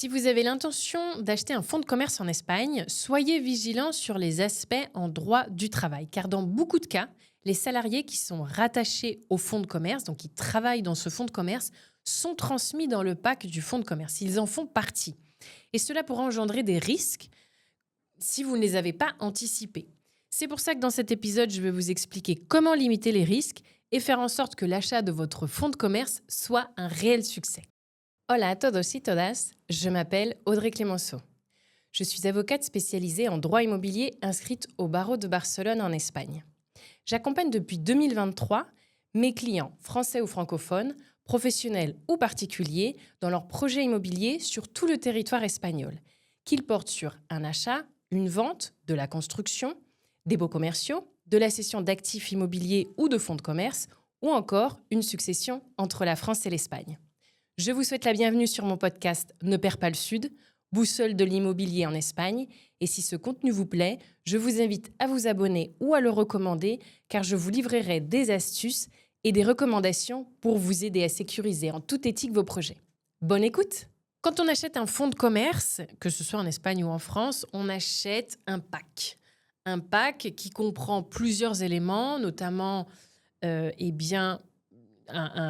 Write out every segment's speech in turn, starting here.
Si vous avez l'intention d'acheter un fonds de commerce en Espagne, soyez vigilant sur les aspects en droit du travail, car dans beaucoup de cas, les salariés qui sont rattachés au fonds de commerce, donc qui travaillent dans ce fonds de commerce, sont transmis dans le pack du fonds de commerce. Ils en font partie. Et cela pourra engendrer des risques si vous ne les avez pas anticipés. C'est pour ça que dans cet épisode, je vais vous expliquer comment limiter les risques et faire en sorte que l'achat de votre fonds de commerce soit un réel succès. Hola a todos y todas, je m'appelle Audrey Clémenceau. Je suis avocate spécialisée en droit immobilier inscrite au barreau de Barcelone en Espagne. J'accompagne depuis 2023 mes clients, français ou francophones, professionnels ou particuliers, dans leurs projets immobiliers sur tout le territoire espagnol, qu'ils portent sur un achat, une vente, de la construction, des baux commerciaux, de la cession d'actifs immobiliers ou de fonds de commerce, ou encore une succession entre la France et l'Espagne. Je vous souhaite la bienvenue sur mon podcast Ne perds pas le Sud, boussole de l'immobilier en Espagne. Et si ce contenu vous plaît, je vous invite à vous abonner ou à le recommander, car je vous livrerai des astuces et des recommandations pour vous aider à sécuriser en toute éthique vos projets. Bonne écoute! Quand on achète un fonds de commerce, que ce soit en Espagne ou en France, on achète un pack. Un pack qui comprend plusieurs éléments, notamment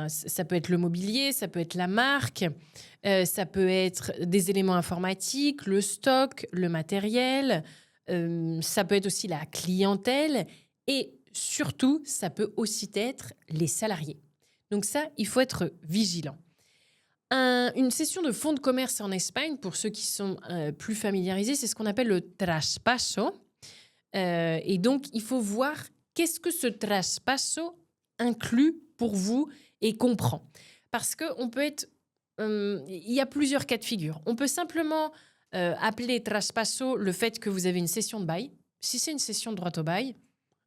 ça peut être le mobilier, ça peut être la marque, ça peut être des éléments informatiques, le stock, le matériel, ça peut être aussi la clientèle et surtout, ça peut aussi être les salariés. Donc ça, il faut être vigilant. Une session de fonds de commerce en Espagne, pour ceux qui sont plus familiarisés, c'est ce qu'on appelle le traspaso. Et donc, il faut voir qu'est-ce que ce traspaso inclut pour vous et comprend. Parce qu'on peut être... il y a plusieurs cas de figure. On peut simplement appeler traspaso le fait que vous avez une cession de bail. Si c'est une cession de droit au bail,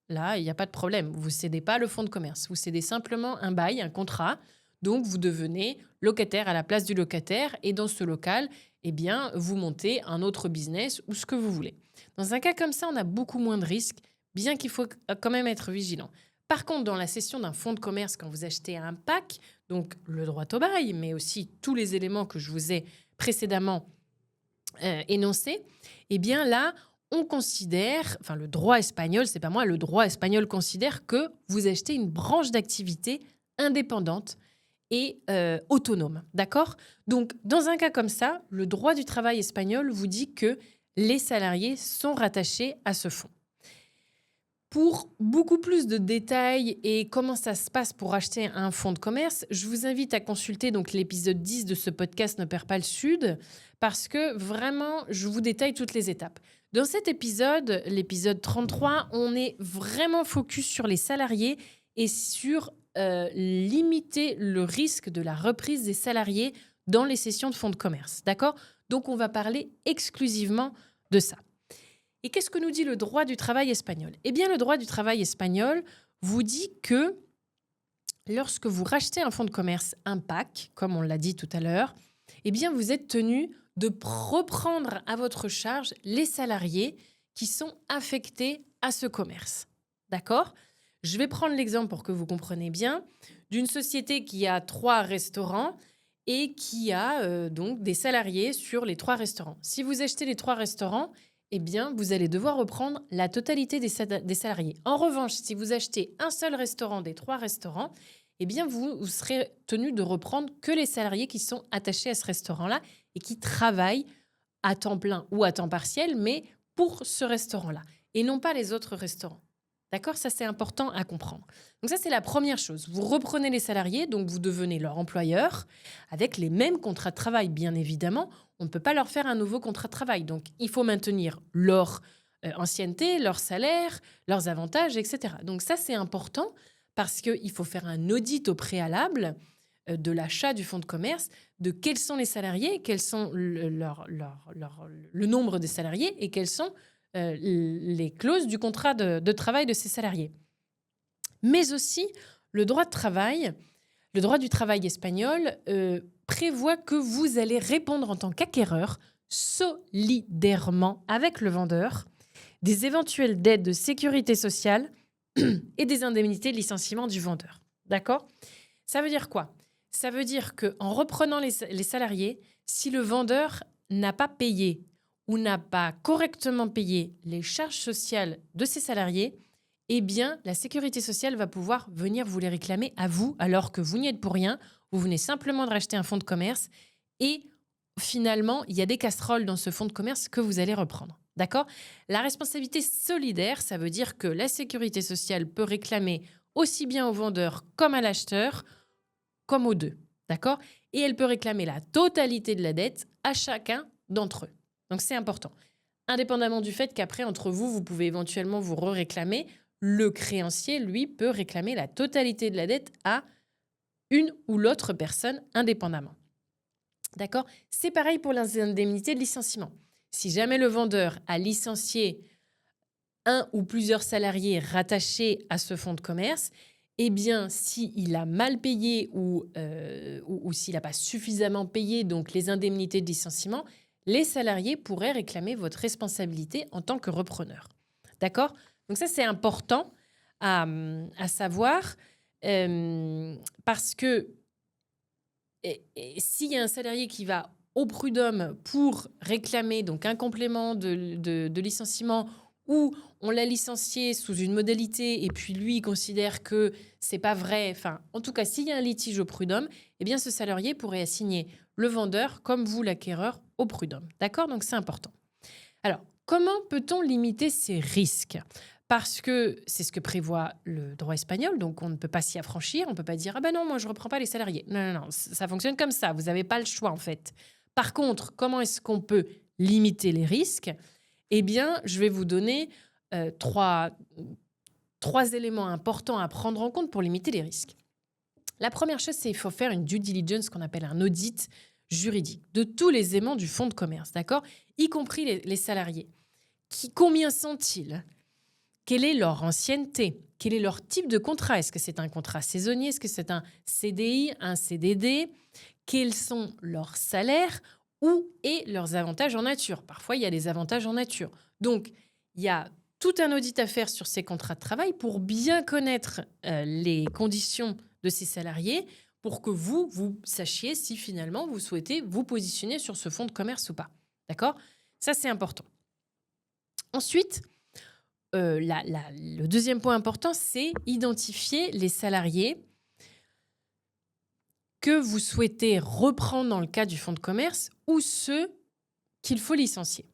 là, il n'y a pas de problème. Vous ne cédez pas le fonds de commerce. Vous cédez simplement un bail, un contrat. Donc, vous devenez locataire à la place du locataire. Et dans ce local, eh bien, vous montez un autre business ou ce que vous voulez. Dans un cas comme ça, on a beaucoup moins de risques, bien qu'il faut quand même être vigilant. Par contre, dans la cession d'un fonds de commerce, quand vous achetez un pack, donc le droit au bail, mais aussi tous les éléments que je vous ai précédemment énoncés, eh bien là, on considère, enfin le droit espagnol, c'est pas moi, le droit espagnol considère que vous achetez une branche d'activité indépendante et autonome, d'accord ? Donc, dans un cas comme ça, le droit du travail espagnol vous dit que les salariés sont rattachés à ce fonds. Pour beaucoup plus de détails et comment ça se passe pour acheter un fonds de commerce, je vous invite à consulter donc l'épisode 10 de ce podcast Ne perds pas le Sud, parce que vraiment, je vous détaille toutes les étapes. Dans cet épisode, l'épisode 33, on est vraiment focus sur les salariés et sur limiter le risque de la reprise des salariés dans les sessions de fonds de commerce. D'accord ? Donc, on va parler exclusivement de ça. Et qu'est-ce que nous dit le droit du travail espagnol ? Eh bien, le droit du travail espagnol vous dit que lorsque vous rachetez un fonds de commerce, un pack, comme on l'a dit tout à l'heure, eh bien, vous êtes tenu de reprendre à votre charge les salariés qui sont affectés à ce commerce. D'accord ? Je vais prendre l'exemple pour que vous compreniez bien d'une société qui a 3 restaurants et qui a donc des salariés sur les 3 restaurants. Si vous achetez les 3 restaurants, eh bien, vous allez devoir reprendre la totalité des salariés. En revanche, si vous achetez un seul restaurant des 3 restaurants, eh bien, vous serez tenu de reprendre que les salariés qui sont attachés à ce restaurant-là et qui travaillent à temps plein ou à temps partiel, mais pour ce restaurant-là, et non pas les autres restaurants. D'accord ? Ça, c'est important à comprendre. Donc ça, c'est la première chose. Vous reprenez les salariés, donc vous devenez leur employeur, avec les mêmes contrats de travail, bien évidemment. On ne peut pas leur faire un nouveau contrat de travail. Donc, il faut maintenir leur ancienneté, leur salaire, leurs avantages, etc. Donc ça, c'est important parce qu'il faut faire un audit au préalable de l'achat du fonds de commerce, de quels sont les salariés, quels sont le nombre des salariés et quelles sont les clauses du contrat de travail de ces salariés. Mais aussi, le droit du travail espagnol prévoit que vous allez répondre en tant qu'acquéreur solidairement avec le vendeur des éventuelles dettes de sécurité sociale et des indemnités de licenciement du vendeur. D'accord ? Ça veut dire quoi ? Ça veut dire qu'en reprenant les salariés, si le vendeur n'a pas payé ou n'a pas correctement payé les charges sociales de ses salariés, eh bien, la sécurité sociale va pouvoir venir vous les réclamer à vous, alors que vous n'y êtes pour rien. Vous venez simplement de racheter un fonds de commerce et finalement, il y a des casseroles dans ce fonds de commerce que vous allez reprendre. D'accord ? La responsabilité solidaire, ça veut dire que la sécurité sociale peut réclamer aussi bien au vendeur comme à l'acheteur, comme aux deux. D'accord ? Et elle peut réclamer la totalité de la dette à chacun d'entre eux. Donc, c'est important. Indépendamment du fait qu'après, entre vous, vous pouvez éventuellement vous réclamer, le créancier, lui, peut réclamer la totalité de la dette à une ou l'autre personne indépendamment. D'accord ? C'est pareil pour les indemnités de licenciement. Si jamais le vendeur a licencié un ou plusieurs salariés rattachés à ce fonds de commerce, eh bien, s'il a mal payé ou s'il n'a pas suffisamment payé donc les indemnités de licenciement, les salariés pourraient réclamer votre responsabilité en tant que repreneur. D'accord ? Donc ça, c'est important à savoir parce que s'il y a un salarié qui va au prud'homme pour réclamer donc un complément de licenciement ou on l'a licencié sous une modalité et puis lui il considère que c'est pas vrai, enfin en tout cas s'il y a un litige au prud'homme, eh bien ce salarié pourrait assigner le vendeur comme vous l'acquéreur au prud'homme. D'accord ? Donc c'est important. Alors, comment peut-on limiter ces risques ? Parce que c'est ce que prévoit le droit espagnol, donc on ne peut pas s'y affranchir, on ne peut pas dire « Ah ben non, moi je ne reprends pas les salariés ». Non, ça fonctionne comme ça, vous n'avez pas le choix en fait. Par contre, comment est-ce qu'on peut limiter les risques ? Eh bien, je vais vous donner trois éléments importants à prendre en compte pour limiter les risques. La première chose, c'est qu'il faut faire une due diligence, qu'on appelle un audit juridique, de tous les aimants du fonds de commerce, d'accord ? Y compris les salariés. Combien sont-ils ? Quelle est leur ancienneté ? Quel est leur type de contrat ? Est-ce que c'est un contrat saisonnier ? Est-ce que c'est un CDI, un CDD ? Quels sont leurs salaires ? Où est leurs avantages en nature ? Parfois, il y a des avantages en nature. Donc, il y a tout un audit à faire sur ces contrats de travail pour bien connaître les conditions de ces salariés pour que vous sachiez si finalement vous souhaitez vous positionner sur ce fonds de commerce ou pas. D'accord ? Ça, c'est important. Ensuite, le deuxième point important, c'est identifier les salariés que vous souhaitez reprendre dans le cadre du fonds de commerce ou ceux qu'il faut licencier.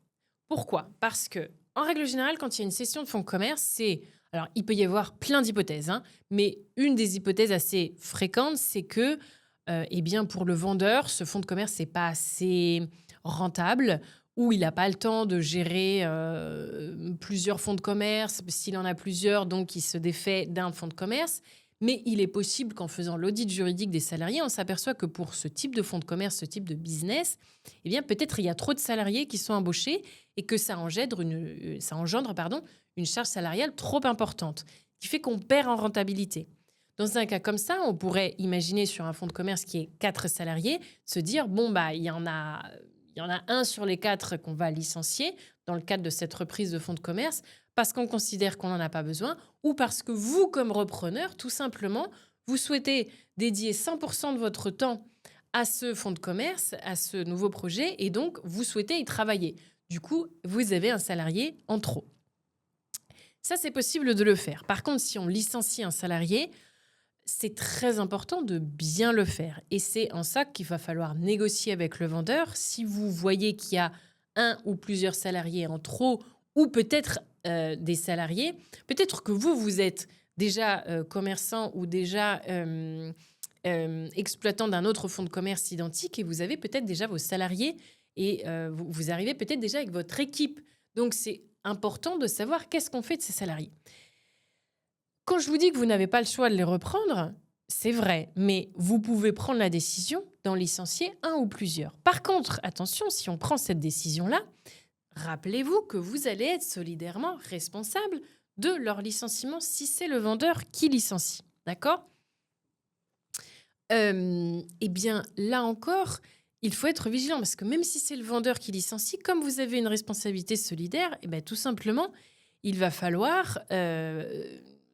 Pourquoi ? Parce que, en règle générale, quand il y a une cession de fonds de commerce, alors, il peut y avoir plein d'hypothèses, mais une des hypothèses assez fréquentes, c'est que, eh bien, pour le vendeur, ce fonds de commerce n'est pas assez rentable ou il n'a pas le temps de gérer plusieurs fonds de commerce. S'il en a plusieurs, donc il se défait d'un fonds de commerce. Mais il est possible qu'en faisant l'audit juridique des salariés, on s'aperçoit que pour ce type de fonds de commerce, ce type de business, eh bien, peut-être il y a trop de salariés qui sont embauchés et que ça engendre une charge salariale trop importante, qui fait qu'on perd en rentabilité. Dans un cas comme ça, on pourrait imaginer sur un fonds de commerce qui est 4 salariés, se dire, il y en a un sur les 4 qu'on va licencier dans le cadre de cette reprise de fonds de commerce parce qu'on considère qu'on n'en a pas besoin ou parce que vous, comme repreneur, tout simplement, vous souhaitez dédier 100% de votre temps à ce fonds de commerce, à ce nouveau projet, et donc vous souhaitez y travailler. Du coup, vous avez un salarié en trop. Ça, c'est possible de le faire. Par contre, si on licencie un salarié, c'est très important de bien le faire. Et c'est en ça qu'il va falloir négocier avec le vendeur. Si vous voyez qu'il y a un ou plusieurs salariés en trop, ou peut-être des salariés, peut-être que vous êtes déjà commerçant ou déjà exploitant d'un autre fonds de commerce identique et vous avez peut-être déjà vos salariés et vous arrivez peut-être déjà avec votre équipe. Donc, c'est important de savoir qu'est-ce qu'on fait de ces salariés. Quand je vous dis que vous n'avez pas le choix de les reprendre, c'est vrai, mais vous pouvez prendre la décision d'en licencier un ou plusieurs. Par contre, attention, si on prend cette décision-là, rappelez-vous que vous allez être solidairement responsable de leur licenciement si c'est le vendeur qui licencie. D'accord ? Eh bien, là encore, il faut être vigilant parce que même si c'est le vendeur qui licencie, comme vous avez une responsabilité solidaire, eh bien, tout simplement, il va falloir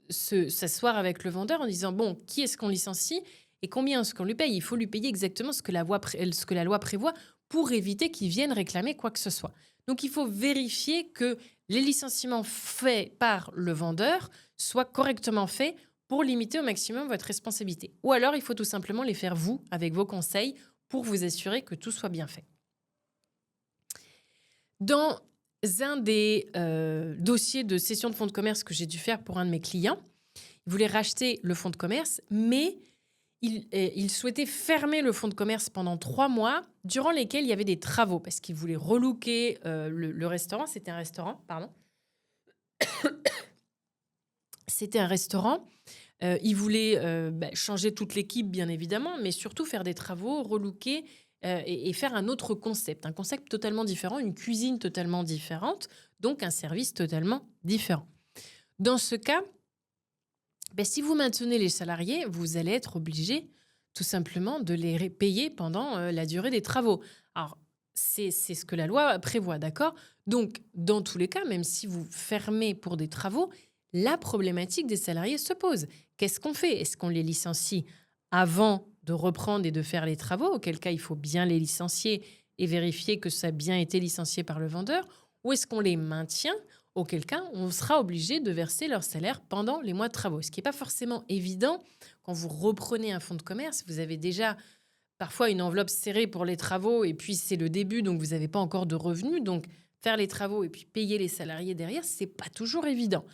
s'asseoir avec le vendeur en disant bon, qui est-ce qu'on licencie et combien est-ce qu'on lui paye ? Il faut lui payer exactement ce que la loi prévoit pour éviter qu'ils viennent réclamer quoi que ce soit. Donc, il faut vérifier que les licenciements faits par le vendeur soient correctement faits pour limiter au maximum votre responsabilité. Ou alors, il faut tout simplement les faire vous, avec vos conseils, pour vous assurer que tout soit bien fait. Dans un des dossiers de cession de fonds de commerce que j'ai dû faire pour un de mes clients, il voulait racheter le fonds de commerce, mais il souhaitait fermer le fonds de commerce pendant 3 mois, durant lesquels il y avait des travaux, parce qu'il voulait relooker le restaurant. C'était un restaurant, pardon. C'était un restaurant. Il voulait changer toute l'équipe, bien évidemment, mais surtout faire des travaux, relooker et faire un autre concept. Un concept totalement différent, une cuisine totalement différente, donc un service totalement différent. Dans ce cas, si vous maintenez les salariés, vous allez être obligé tout simplement de les payer pendant la durée des travaux. Alors, c'est ce que la loi prévoit, d'accord? Donc, dans tous les cas, même si vous fermez pour des travaux, la problématique des salariés se pose. Qu'est-ce qu'on fait? Est-ce qu'on les licencie avant de reprendre et de faire les travaux, auquel cas il faut bien les licencier et vérifier que ça a bien été licencié par le vendeur, ou est-ce qu'on les maintient, auquel cas on sera obligé de verser leur salaire pendant les mois de travaux? Ce qui n'est pas forcément évident. Quand vous reprenez un fonds de commerce, vous avez déjà parfois une enveloppe serrée pour les travaux et puis c'est le début, donc vous n'avez pas encore de revenus. Donc faire les travaux et puis payer les salariés derrière, c'est pas toujours évident.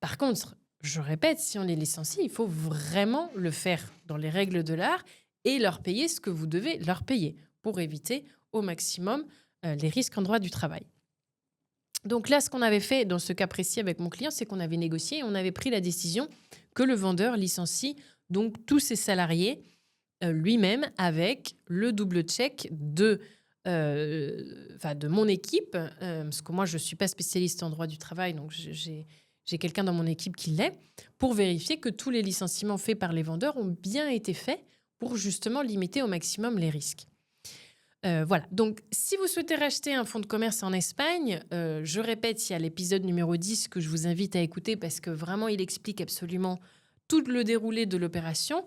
Par contre, je répète, si on les licencie, il faut vraiment le faire dans les règles de l'art et leur payer ce que vous devez leur payer pour éviter au maximum les risques en droit du travail. Donc là, ce qu'on avait fait dans ce cas précis avec mon client, c'est qu'on avait négocié et on avait pris la décision que le vendeur licencie donc tous ses salariés lui-même avec le double check de mon équipe, parce que moi, je ne suis pas spécialiste en droit du travail, donc j'ai quelqu'un dans mon équipe qui l'est, pour vérifier que tous les licenciements faits par les vendeurs ont bien été faits pour justement limiter au maximum les risques. Voilà, donc si vous souhaitez racheter un fonds de commerce en Espagne, je répète, il y a l'épisode numéro 10 que je vous invite à écouter parce que vraiment, il explique absolument tout le déroulé de l'opération.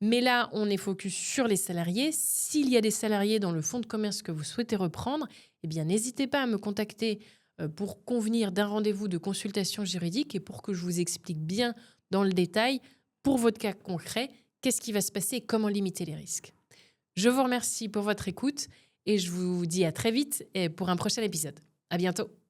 Mais là, on est focus sur les salariés. S'il y a des salariés dans le fonds de commerce que vous souhaitez reprendre, eh bien, n'hésitez pas à me contacter pour convenir d'un rendez-vous de consultation juridique et pour que je vous explique bien dans le détail, pour votre cas concret, qu'est-ce qui va se passer et comment limiter les risques. Je vous remercie pour votre écoute et je vous dis à très vite pour un prochain épisode. À bientôt.